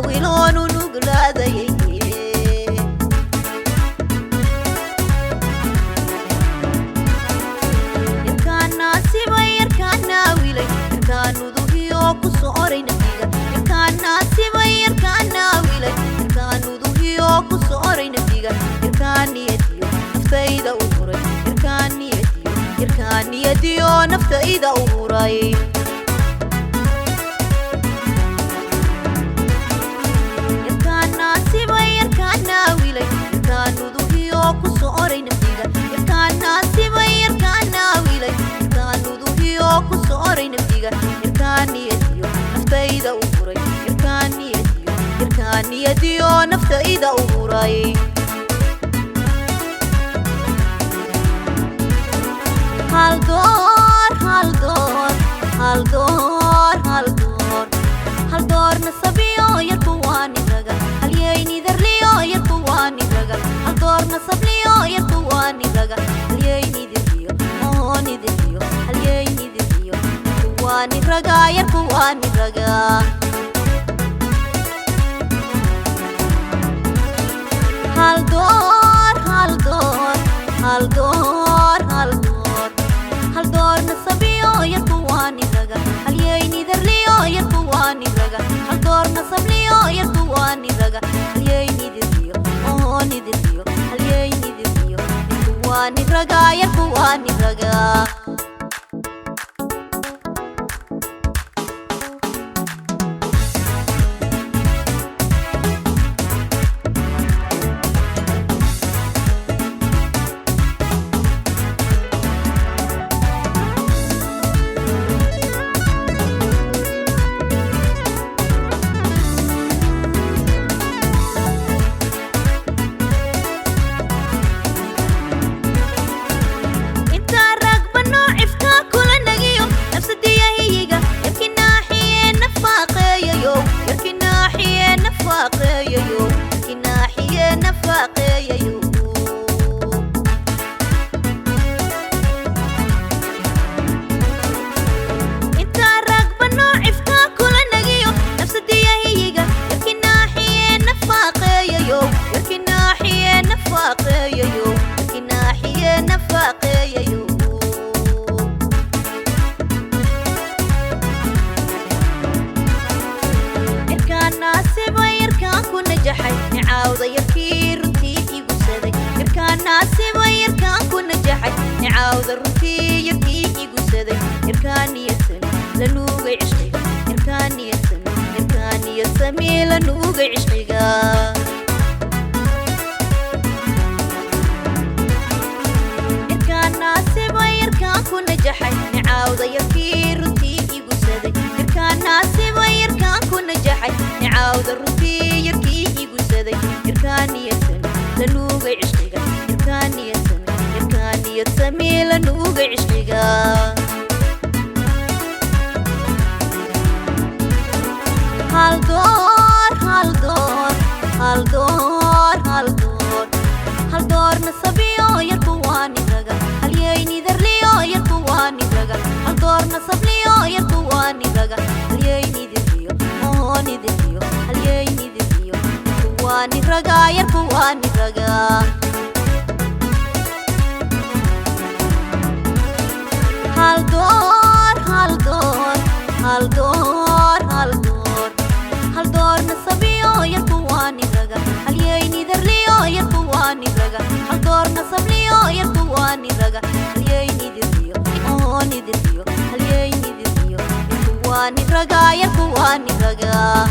wilonu nuglaadaye irkaana sibay irkaana wilay irkaanu duhiyo ku sooray nafiga irkaana sibay irkaana wilay irkaanu duhiyo ku sooray nafiga irkaaniyadiyo naftayda u huray irkaaniyadiyo naftayda u huray irkaana sibay irkaana wilay irkaanu duhiyo ku sooray nafiga irkaana sibay irkaana wilay irkaanu duhiyo ku sooray nafiga irkaaniyadiyo naftayda u huray irkaaniyadiyo naftayda u huray hal door nasabiyo yarkuwani raga halyeyni darliyo yarkuwani raga hal door nasabliyo yarkuwani raga halyeyni darliyo ohoni darliyo halyeyni darliyo yarkuwani raga yarkuwani raga hal door nasabiyo yarkuwani raga halyeyni darliyo yarkuwani raga hal door nasabliyo yarkuwani raga halyeyni darliyo ohoni darliyo halyeyni darliyo yarkuwani raga yarkuwani raga نعاوض يركي رنتي يقصدي يركانا سيبا يركان كون نجحي نعاوض رنتي يركي يقصدي يركاني يسن لنوغي عشقي يركاني يسمي لنوغي عشقي يركانا سيبا يركان كون نجحي نعاوض يركي رنتي يقصدي يركانا سيبا يركان كون نجحي نعاوض رنتي يركي يركاني يسن لنوغي عشقيقا يركاني يسمي لنوغي عشقيقا هل دور نصبيو يركواني رغا هلييني درليو يركواني رغا هل دور نصبليو يركواني رغا هلييني درليو ohoni درليو هلييني درليو يركواني رغا يركواني رغا هل دور نصبيو يركواني رغا هلييني درليو يركواني رغا هل دور نصبليو يركواني رغا هلييني درليو ohoni درليو هلييني درليو يركواني رغا يركواني رغا